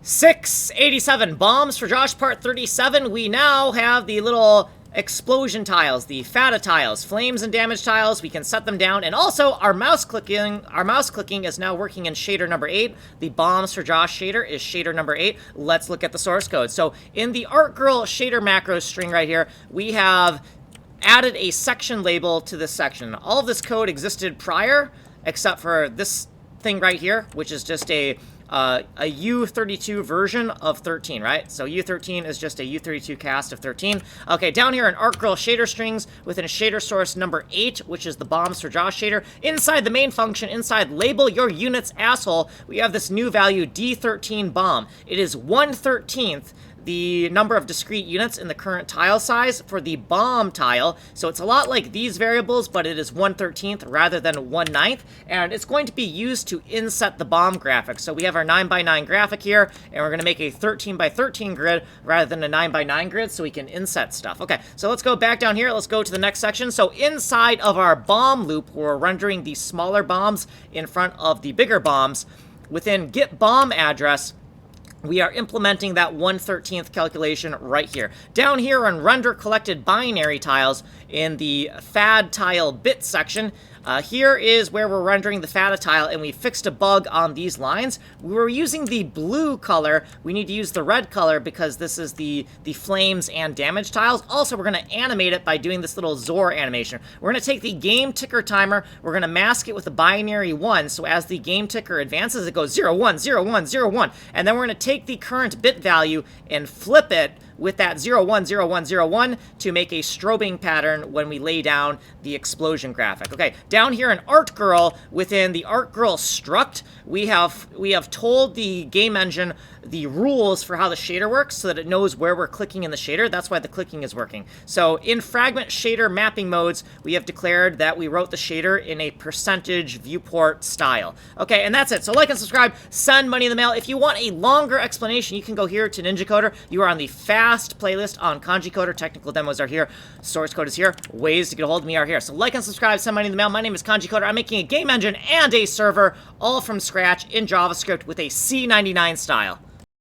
687 bombs for Josh part 37. We now have the little explosion tiles, the FADA tiles, flames and damage tiles. We can set them down, and also our mouse clicking is now working in shader number 8. The bombs for Josh shader is shader number 8. Let's look at the source code. So in the ARTGIRL shader macro string right here, we have added a section label to this section. All of this code existed prior, except for this thing right here, which is just a U32 version of 13, right? So U13 is just a U32 cast of 13. Okay, down here in ARTGIRL shader strings within shader source number 8, which is the bombs for Josh shader, inside the main function, inside label your units asshole, we have this new value D13 bomb. It is 1/13th the number of discrete units in the current tile size for the bomb tile. So it's a lot like these variables, but it is 1/13th rather than 1/9, and it's going to be used to inset the bomb graphic. So we have our 9x9 graphic here, and we're going to make a 13x13 grid rather than a 9x9 grid so we can inset stuff. Okay, so let's go back down here. Let's go to the next section. So inside of our bomb loop, we're rendering the smaller bombs in front of the bigger bombs. Within get bomb address, we are implementing that 1/13th calculation right here. Down here on render collected binary tiles in the FAD tile bit section, here is where we're rendering the FADA tile, and we fixed a bug on these lines. We were using the blue color. We need to use the red color because this is the flames and damage tiles. Also, we're going to animate it by doing this little Zor animation. We're going to take the game ticker timer. We're going to mask it with a binary 1, so as the game ticker advances, it goes 0, 1, 0, 1, 0, 1. And then we're going to take the current bit value and flip it with that 0, 1, 0, 1, 0, 1 to make a strobing pattern when we lay down the explosion graphic. Okay, down here in ARTGIRL, within the ARTGIRL struct, we have told the game engine the rules for how the shader works so that it knows where we're clicking in the shader. That's why the clicking is working. So in fragment shader mapping modes, we have declared that we wrote the shader in a percentage viewport style. Okay, and that's it. So like and subscribe, send money in the mail. If you want a longer explanation, you can go here to Ninja Coder. You are on the fast playlist on Kanji Coder. Technical demos are here. Source code is here. Ways to get a hold of me are here. So like and subscribe, send money in the mail. My name is Kanji Coder. I'm making a game engine and a server all from scratch in JavaScript with a C99 style.